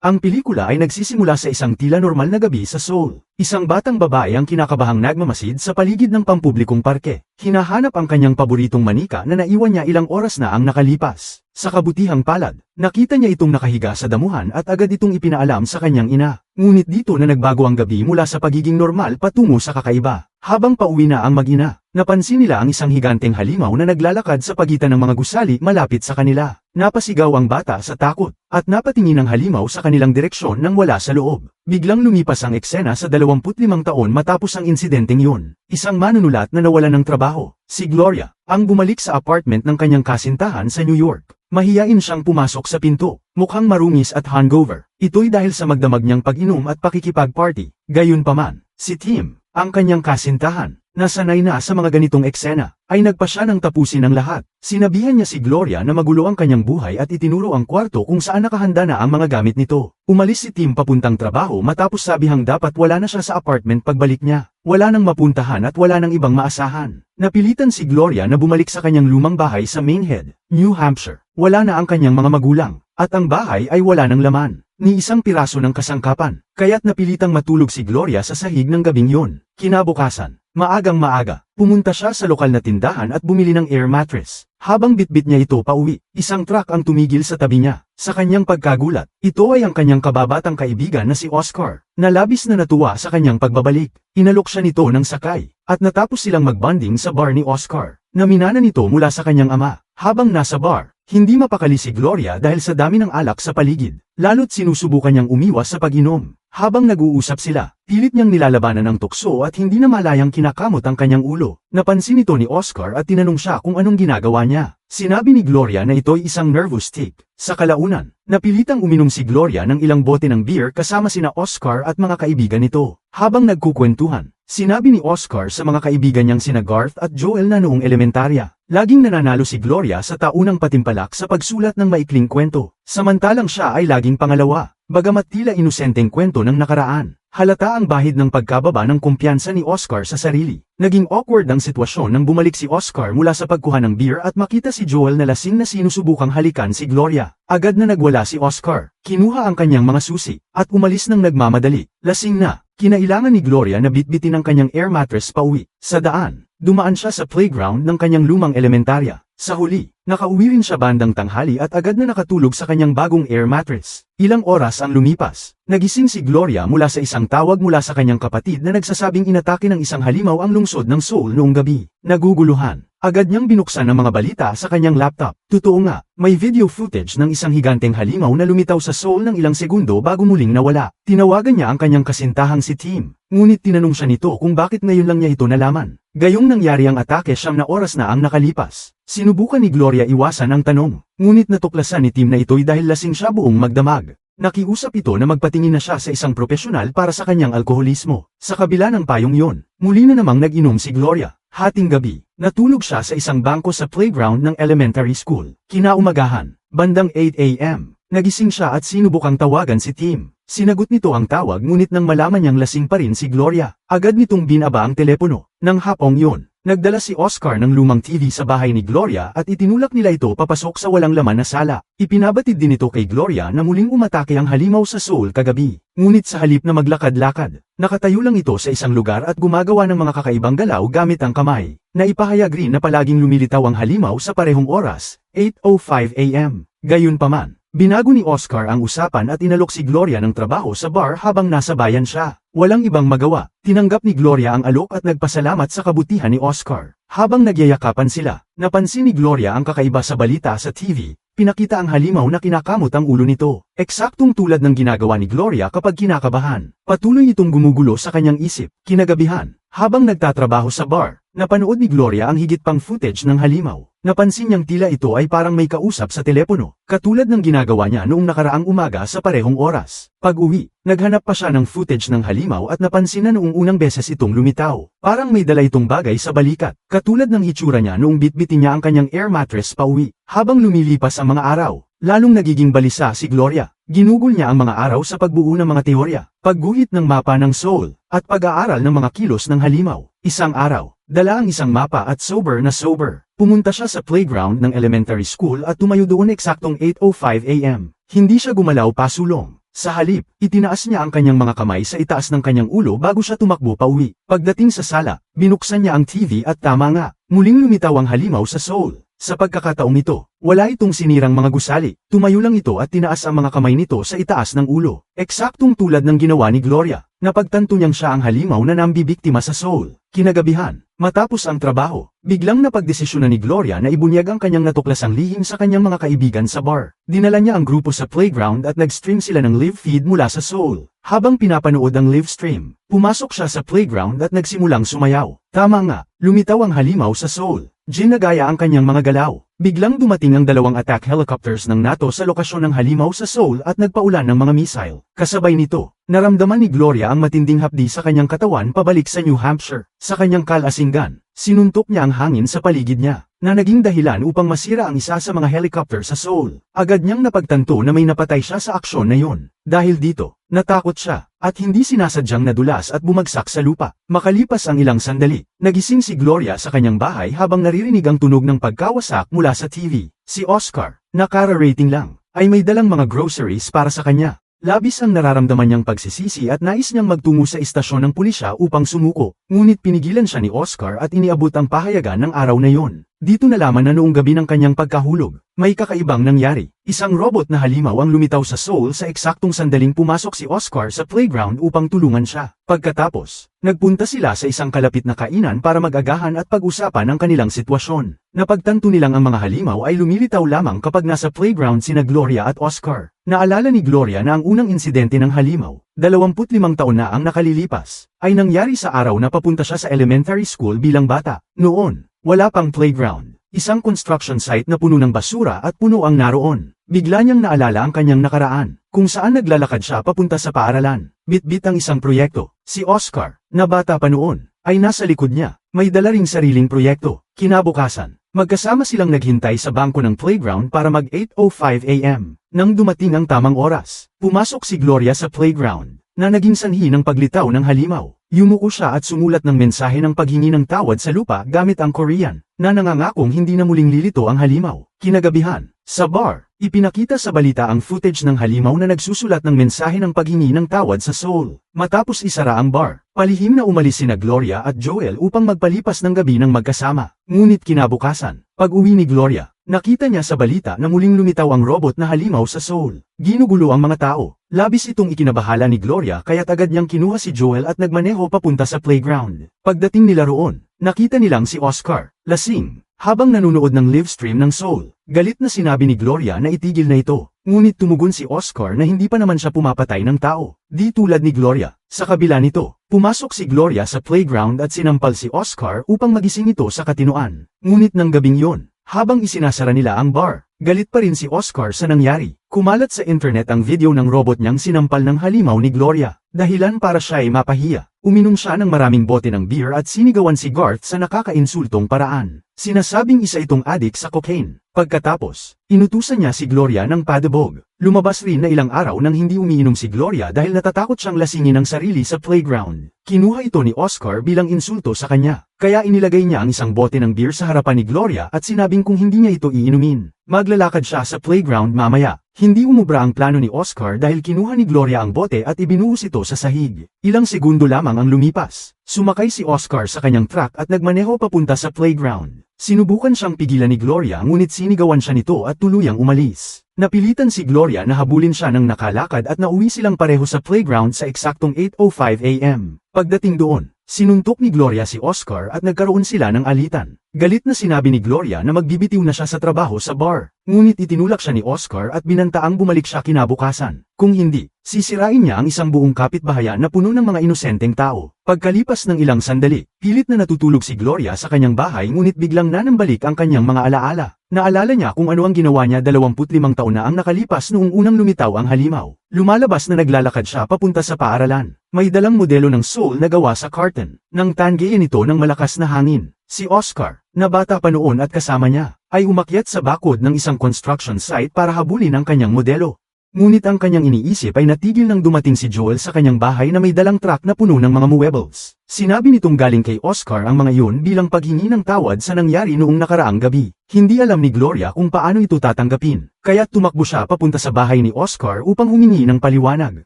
Ang pelikula ay nagsisimula sa isang tila normal na gabi sa Seoul. Isang batang babae ang kinakabahang nagmamasid sa paligid ng pampublikong parke. Hinahanap ang kanyang paboritong manika na naiwan niya ilang oras na ang nakalipas. Sa kabutihang palad, nakita niya itong nakahiga sa damuhan at agad itong ipinaalam sa kanyang ina. Ngunit dito na nagbago ang gabi mula sa pagiging normal patungo sa kakaiba. Habang pauwi na ang mag-ina, napansin nila ang isang higanteng halimaw na naglalakad sa pagitan ng mga gusali malapit sa kanila. Napasigaw ang bata sa takot, at napatingin ang halimaw sa kanilang direksyon nang wala sa loob. Biglang lumipas ang eksena sa 25 taon matapos ang insidenteng yun. Isang manunulat na nawalan ng trabaho, si Gloria, ang bumalik sa apartment ng kanyang kasintahan sa New York. Mahiyain siyang pumasok sa pinto, mukhang marungis at hangover. Ito'y dahil sa magdamag niyang pag-inom at pakikipag-party. Gayunpaman, si Tim, ang kanyang kasintahan, nasanay na sa mga ganitong eksena, ay nagpa siya ng tapusin ang lahat. Sinabihan niya si Gloria na magulo ang kanyang buhay at itinuro ang kwarto kung saan nakahanda na ang mga gamit nito. Umalis si Tim papuntang trabaho matapos sabihang dapat wala na siya sa apartment pagbalik niya. Wala nang mapuntahan at wala nang ibang maasahan. Napilitan si Gloria na bumalik sa kanyang lumang bahay sa Manehead, New Hampshire. Wala na ang kanyang mga magulang, at ang bahay ay wala ng laman, ni isang piraso ng kasangkapan. Kaya't napilitang matulog si Gloria sa sahig ng gabing yun. Kinabukasan, maagang maaga, pumunta siya sa lokal na tindahan at bumili ng air mattress. Habang bitbit niya ito pauwi, isang truck ang tumigil sa tabi niya. Sa kanyang pagkagulat, ito ay ang kanyang kababatang kaibigan na si Oscar, na labis na natuwa sa kanyang pagbabalik. Inalok siya nito ng sakay, at natapos silang magbonding sa bar ni Oscar. Naminana nito mula sa kanyang ama. Habang nasa bar, hindi mapakali si Gloria dahil sa dami ng alak sa paligid, lalo't sinusubukan niyang umiwas sa pag-inom. Habang nag-uusap sila, pilit niyang nilalabanan ang tukso at hindi na malayang kinakamot ang kanyang ulo. Napansin ito ni Oscar at tinanong siya kung anong ginagawa niya. Sinabi ni Gloria na ito'y isang nervous tic. Sa kalaunan, napilitang uminom si Gloria ng ilang bote ng beer kasama sina Oscar at mga kaibigan nito. Habang nagkukwentuhan, sinabi ni Oscar sa mga kaibigan niyang sina Garth at Joel na noong elementarya, laging nananalo si Gloria sa taunang patimpalak sa pagsulat ng maikling kwento. Samantalang siya ay laging pangalawa. Bagamat tila inosenteng kwento ng nakaraan, halata ang bahid ng pagkababa ng kumpiyansa ni Oscar sa sarili. Naging awkward ang sitwasyon nang bumalik si Oscar mula sa pagkuha ng beer at makita si Joel na lasing na sinusubukang halikan si Gloria. Agad na nagwala si Oscar, kinuha ang kanyang mga susi, at umalis ng nagmamadali. Lasing na, kinailangan ni Gloria na bitbitin ang kanyang air mattress pauwi. Sa daan, dumaan siya sa playground ng kanyang lumang elementarya. Sa huli, nakauwi rin siya bandang tanghali at agad na nakatulog sa kanyang bagong air mattress. Ilang oras ang lumipas. Nagising si Gloria mula sa isang tawag mula sa kanyang kapatid na nagsasabing inatake ng isang halimaw ang lungsod ng Seoul noong gabi. Naguguluhan. Agad niyang binuksan ang mga balita sa kanyang laptop. Totoo nga, may video footage ng isang higanteng halimaw na lumitaw sa Seoul ng ilang segundo bago muling nawala. Tinawagan niya ang kanyang kasintahang si Tim. Ngunit tinanong siya nito kung bakit ngayon lang niya ito nalaman. Gayong nangyari ang atake 9 na oras na ang nakalipas. Sinubukan ni Gloria iwasan ang tanong. Ngunit natuklasan ni Tim na ito'y dahil lasing siya buong magdamag. Nakiusap ito na magpatingin na siya sa isang profesional para sa kanyang alkoholismo. Sa kabila ng payong yon, muli na namang nag-inom si Gloria. Hating gabi, natulog siya sa isang bangko sa playground ng elementary school. Kinaumagahan, bandang 8 a.m., nagising siya at sinubukang tawagan si Tim. Sinagot nito ang tawag ngunit nang malaman niyang lasing pa rin si Gloria, agad nitong binaba ang telepono. Nang hapong yun, nagdala si Oscar ng lumang TV sa bahay ni Gloria at itinulak nila ito papasok sa walang laman na sala. Ipinabatid din ito kay Gloria na muling umatake ang halimaw sa Seoul kagabi. Ngunit sa halip na maglakad-lakad, nakatayo lang ito sa isang lugar at gumagawa ng mga kakaibang galaw gamit ang kamay. Naipahayag rin na palaging lumilitaw ang halimaw sa parehong oras, 8:05 a.m. Gayunpaman, binago ni Oscar ang usapan at inalok si Gloria ng trabaho sa bar habang nasa bayan siya. Walang ibang magawa, tinanggap ni Gloria ang alok at nagpasalamat sa kabutihan ni Oscar. Habang nagyayakapan sila, napansin ni Gloria ang kakaiba sa balita sa TV. Pinakita ang halimaw na kinakamot ang ulo nito. Eksaktong tulad ng ginagawa ni Gloria kapag kinakabahan. Patuloy itong gumugulo sa kanyang isip. Kinagabihan, habang nagtatrabaho sa bar, napanood ni Gloria ang higit pang footage ng halimaw. Napansin niyang tila ito ay parang may kausap sa telepono, katulad ng ginagawa niya noong nakaraang umaga sa parehong oras. Pag-uwi, naghanap pa siya ng footage ng halimaw at napansin na noong unang beses itong lumitaw. Parang may dala itong bagay sa balikat, katulad ng hitsura niya noong bitbitin niya ang kanyang air mattress pauwi. Habang lumilipas ang mga araw, lalong nagiging balisa si Gloria. Ginugol niya ang mga araw sa pagbuo ng mga teorya, pagguhit ng mapa ng Seoul, at pag-aaral ng mga kilos ng halimaw. Isang araw, dala ang isang mapa at sober na sober. Pumunta siya sa playground ng elementary school at tumayo doon eksaktong 8:05 a.m. Hindi siya gumalaw pasulong. Sa halip, itinaas niya ang kanyang mga kamay sa itaas ng kanyang ulo bago siya tumakbo pauwi. Pagdating sa sala, binuksan niya ang TV at tama nga, muling lumitaw ang halimaw sa Seoul. Sa pagkakataong ito, wala itong sinirang mga gusali, tumayo lang ito at tinaas ang mga kamay nito sa itaas ng ulo. Eksaktong tulad ng ginawa ni Gloria. Napagtanto niyang siya ang halimaw na nambibiktima sa Seoul. Kinagabihan, matapos ang trabaho, biglang napagdesisyonan ni Gloria na ibunyag ang kanyang natuklasang lihim sa kanyang mga kaibigan sa bar. Dinala niya ang grupo sa playground at nag-stream sila ng live feed mula sa Seoul. Habang pinapanood ang live stream, pumasok siya sa playground at nagsimulang sumayaw. Tama nga, lumitaw ang halimaw sa Seoul. Ginagaya ang kanyang mga galaw. Biglang dumating ang dalawang attack helicopters ng NATO sa lokasyon ng halimaw sa Seoul at nagpaulan ng mga missile. Kasabay nito, naramdaman ni Gloria ang matinding hapdi sa kanyang katawan pabalik sa New Hampshire. Sa kanyang kalasinggan, sinuntok niya ang hangin sa paligid niya, na naging dahilan upang masira ang isa sa mga helicopter sa Seoul. Agad niyang napagtanto na may napatay siya sa aksyon na yon. Dahil dito, natakot siya, at hindi sinasadyang nadulas at bumagsak sa lupa. Makalipas ang ilang sandali, nagising si Gloria sa kanyang bahay habang naririnig ang tunog ng pagkawasak mula sa TV. Si Oscar, nakara-rating lang, ay may dalang mga groceries para sa kanya. Labis ang nararamdaman niyang pagsisisi at nais niyang magtungo sa istasyon ng pulisya upang sumuko, ngunit pinigilan siya ni Oscar at iniabot ang pahayagan ng araw na yon. Dito nalaman na noong gabi ng kanyang pagkahulog, may kakaibang nangyari. Isang robot na halimaw ang lumitaw sa Seoul sa eksaktong sandaling pumasok si Oscar sa playground upang tulungan siya. Pagkatapos, nagpunta sila sa isang kalapit na kainan para mag-agahan at pag-usapan ang kanilang sitwasyon. Napagtanto nilang ang mga halimaw ay lumilitaw lamang kapag nasa playground sina Gloria at Oscar. Naalala ni Gloria na ang unang insidente ng halimaw, 25 taon na ang nakalilipas, ay nangyari sa araw na papunta siya sa elementary school bilang bata. Noon, wala pang playground, isang construction site na puno ng basura at puno ang naroon. Bigla niyang naalala ang kanyang nakaraan, kung saan naglalakad siya papunta sa paaralan. Bit-bit ang isang proyekto. Si Oscar, na bata pa noon, ay nasa likod niya, may dala ring sariling proyekto. Kinabukasan, magkasama silang naghintay sa bangko ng playground para mag 8:05 AM. Nang dumating ang tamang oras, pumasok si Gloria sa playground, na naging sanhi ng paglitaw ng halimaw. Yumuko siya at sumulat ng mensahe ng paghingi ng tawad sa lupa gamit ang Korean, na nangangakong hindi na muling lilito ang halimaw. Kinagabihan, sa bar, ipinakita sa balita ang footage ng halimaw na nagsusulat ng mensahe ng paghingi ng tawad sa Seoul. Matapos isara ang bar, palihim na umalis sina Gloria at Joel upang magpalipas ng gabi ng magkasama. Ngunit kinabukasan, pag-uwi ni Gloria, nakita niya sa balita na muling lumitaw ang robot na halimaw sa Seoul. Ginugulo ang mga tao. Labis itong ikinabahala ni Gloria kaya't agad niyang kinuha si Joel at nagmaneho papunta sa playground. Pagdating nila roon, nakita nilang si Oscar, lasing, habang nanunood ng live stream ng Seoul. Galit na sinabi ni Gloria na itigil na ito. Ngunit tumugon si Oscar na hindi pa naman siya pumapatay ng tao. Di tulad ni Gloria. Sa kabila nito, pumasok si Gloria sa playground at sinampal si Oscar upang magising ito sa katinoan. Ngunit ng gabing yon, habang isinasara nila ang bar, galit pa rin si Oscar sa nangyari. Kumalat sa internet ang video ng robot niyang sinampal ng halimaw ni Gloria. Dahilan para siya ay mapahiya. Uminom siya ng maraming bote ng beer at sinigawan si Garth sa nakakainsultong paraan. Sinasabing isa itong adik sa cocaine. Pagkatapos, inutusan niya si Gloria ng padabog. Lumabas rin na ilang araw nang hindi umiinom si Gloria dahil natatakot siyang lasingin ang sarili sa playground. Kinuha ito ni Oscar bilang insulto sa kanya. Kaya inilagay niya ang isang bote ng beer sa harapan ni Gloria at sinabing kung hindi niya ito iinumin, maglalakad siya sa playground mamaya. Hindi umubra ang plano ni Oscar dahil kinuha ni Gloria ang bote at ibinuhos ito sa sahig. Ilang segundo lamang ang lumipas. Sumakay si Oscar sa kanyang truck at nagmaneho papunta sa playground. Sinubukan siyang pigilan ni Gloria ngunit sinigawan siya nito at tuluyang umalis. Napilitan si Gloria na habulin siya ng nakalakad at nauwi silang pareho sa playground sa eksaktong 8:05 AM. Pagdating doon, sinuntok ni Gloria si Oscar at nagkaroon sila ng alitan. Galit na sinabi ni Gloria na magbibitiw na siya sa trabaho sa bar. Ngunit itinulak siya ni Oscar at binantaang bumalik siya kinabukasan. Kung hindi, sisirain niya ang isang buong kapitbahayan na puno ng mga inosenteng tao. Pagkalipas ng ilang sandali, pilit na natutulog si Gloria sa kanyang bahay ngunit biglang nanambalik ang kanyang mga alaala. Naalala niya kung ano ang ginawa niya 25 taon na ang nakalipas noong unang lumitaw ang halimaw. Lumalabas na naglalakad siya papunta sa paaralan. May dalang modelo ng Seoul na gawa sa carton. Nang tanggiin ito ng malakas na hangin. Si Oscar, na bata pa noon at kasama niya, ay umakyat sa bakod ng isang construction site para habulin ang kanyang modelo. Ngunit ang kanyang iniisip ay natigil nang dumating si Joel sa kanyang bahay na may dalang truck na puno ng mga muebles. Sinabi nitong galing kay Oscar ang mga iyon bilang paghingi ng tawad sa nangyari noong nakaraang gabi. Hindi alam ni Gloria kung paano ito tatanggapin, kaya tumakbo siya papunta sa bahay ni Oscar upang humingi ng paliwanag.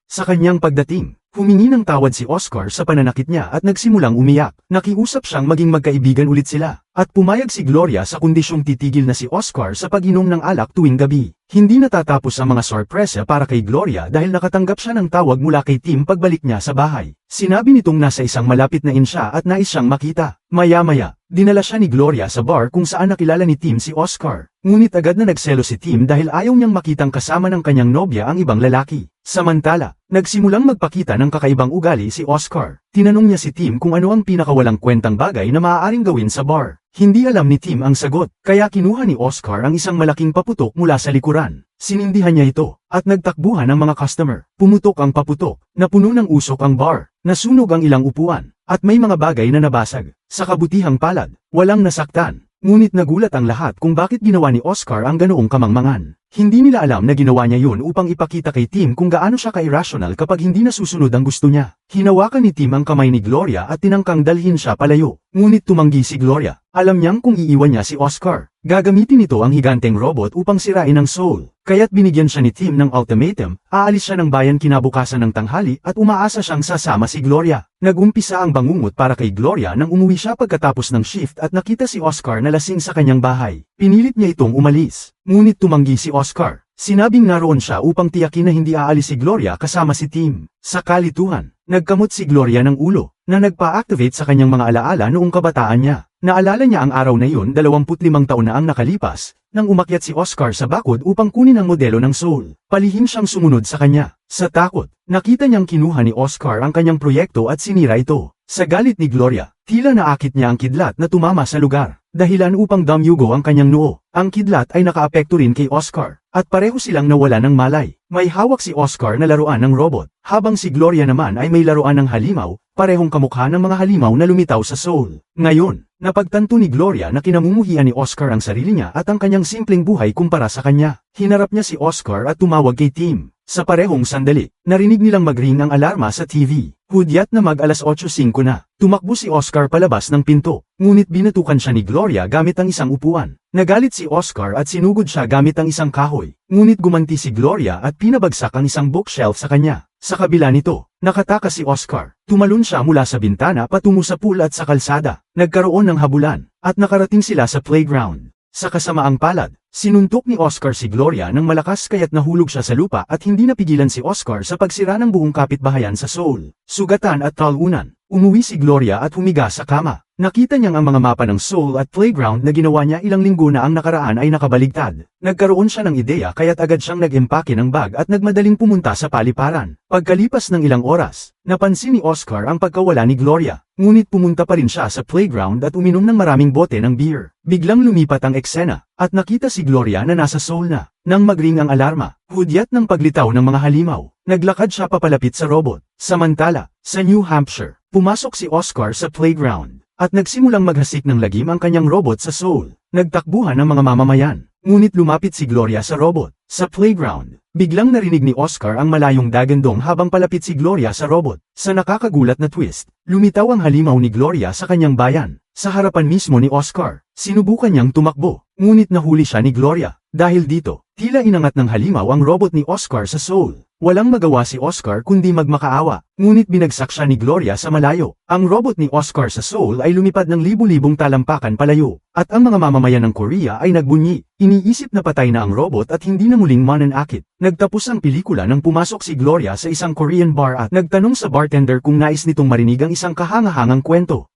Sa kanyang pagdating, humingi ng tawad si Oscar sa pananakit niya at nagsimulang umiyak. Nakiusap siyang maging magkaibigan ulit sila, at pumayag si Gloria sa kondisyong titigil na si Oscar sa pag-inom ng alak tuwing gabi. Hindi natatapos ang mga sorpresa para kay Gloria dahil nakatanggap siya ng tawag mula kay Tim pagbalik niya sa bahay. Sinabi nitong nasa isang malapit na insya at nais siyang makita. Maya-maya, dinala siya ni Gloria sa bar kung saan nakilala ni Tim si Oscar. Ngunit agad na nagselo si Tim dahil ayaw niyang makitang kasama ng kanyang nobya ang ibang lalaki. Samantala, nagsimulang magpakita ng kakaibang ugali si Oscar. Tinanong niya si Tim kung ano ang pinakawalang kwentang bagay na maaaring gawin sa bar. Hindi alam ni Tim ang sagot, kaya kinuha ni Oscar ang isang malaking paputok mula sa likuran. Sinindihan niya ito, at nagtakbuhan ang mga customer. Pumutok ang paputok, napuno ng usok ang bar, nasunog ang ilang upuan, at may mga bagay na nabasag. Sa kabutihang palad, walang nasaktan. Ngunit nagulat ang lahat kung bakit ginawa ni Oscar ang ganoong kamangmangan. Hindi nila alam na ginawa niya yun upang ipakita kay Tim kung gaano siya ka-irrational kapag hindi nasusunod ang gusto niya. Hinawakan ni Tim ang kamay ni Gloria at tinangkang dalhin siya palayo. Ngunit tumanggi si Gloria. Alam niyang kung iiwan niya si Oscar, gagamitin nito ang higanteng robot upang sirain ang Soul. Kaya't binigyan siya ni Tim ng ultimatum, aalis siya ng bayan kinabukasan ng tanghali at umaasa siyang sasama si Gloria. Nagumpisa ang bangungot para kay Gloria nang umuwi siya pagkatapos ng shift at nakita si Oscar na lasing sa kanyang bahay. Pinilit niya itong umalis. Ngunit tumanggi si Oscar. Sinabing naroon siya upang tiyakin na hindi aalis si Gloria kasama si Tim. Sa kalituhan, nagkamot si Gloria ng ulo, na nagpa-activate sa kanyang mga alaala noong kabataan niya. Naalala niya ang araw na iyon 25 taon na ang nakalipas, nang umakyat si Oscar sa bakod upang kunin ang modelo ng Soul. Palihim siyang sumunod sa kanya. Sa takot, nakita niyang kinuha ni Oscar ang kanyang proyekto at sinira ito. Sa galit ni Gloria, tila naakit niya ang kidlat na tumama sa lugar. Dahilan upang damyugo ang kanyang noo. Ang kidlat ay nakaapekto rin kay Oscar, at pareho silang nawala ng malay. May hawak si Oscar na laruan ng robot, habang si Gloria naman ay may laruan ng halimaw, parehong kamukha ng mga halimaw na lumitaw sa Soul. Ngayon, napagtanto ni Gloria na kinamumuhian ni Oscar ang sarili niya at ang kanyang simpleng buhay kumpara sa kanya. Hinarap niya si Oscar at tumawag kay Tim. Sa parehong sandali, narinig nilang magring ang alarma sa TV. Hudyat na mag-alas 8:05 na. Tumakbo si Oscar palabas ng pinto, ngunit binatukan siya ni Gloria gamit ang isang upuan. Nagalit si Oscar at sinugod siya gamit ang isang kahoy, ngunit gumanti si Gloria at pinabagsak ang isang bookshelf sa kanya. Sa kabila nito, nakatakas si Oscar. Tumalon siya mula sa bintana patungo sa pool at sa kalsada. Nagkaroon ng habulan, at nakarating sila sa playground. Sa kasamaang palad, sinuntok ni Oscar si Gloria ng malakas kaya't nahulog siya sa lupa at hindi napigilan si Oscar sa pagsira ng buong kapitbahayan sa Soul. Sugatan at talunan, umuwi si Gloria at humiga sa kama. Nakita niyang ang mga mapa ng Soul at playground na ginawa niya ilang linggo na ang nakaraan ay nakabaligtad. Nagkaroon siya ng ideya kaya't agad siyang nag-empake ng bag at nagmadaling pumunta sa paliparan. Pagkalipas ng ilang oras, napansin ni Oscar ang pagkawala ni Gloria. Ngunit pumunta pa rin siya sa playground at uminom ng maraming bote ng beer. Biglang lumipat ang eksena, at nakita si Gloria na nasa Soul na. Nang magring ang alarma, hudyat ng paglitaw ng mga halimaw, naglakad siya papalapit sa robot. Samantala, sa New Hampshire, pumasok si Oscar sa playground, at nagsimulang maghasik ng lagim ang kanyang robot sa Soul. Nagtakbuhan ang mga mamamayan, ngunit lumapit si Gloria sa robot. Sa playground, biglang narinig ni Oscar ang malayong dagandong habang palapit si Gloria sa robot. Sa nakakagulat na twist, lumitaw ang halimaw ni Gloria sa kanyang bayan. Sa harapan mismo ni Oscar, sinubukan niyang tumakbo, ngunit nahuli siya ni Gloria. Dahil dito, tila inangat ng halimaw ang robot ni Oscar sa Soul. Walang magawa si Oscar kundi magmakaawa, ngunit binagsak siya ni Gloria sa malayo. Ang robot ni Oscar sa Soul ay lumipad ng libu-libong talampakan palayo, at ang mga mamamayan ng Korea ay nagbunyi. Iniisip na patay na ang robot at hindi na muling mananakit. Nagtapos ang pelikula nang pumasok si Gloria sa isang Korean bar at nagtanong sa bartender kung nais nitong marinig ang isang kahangahangang kwento.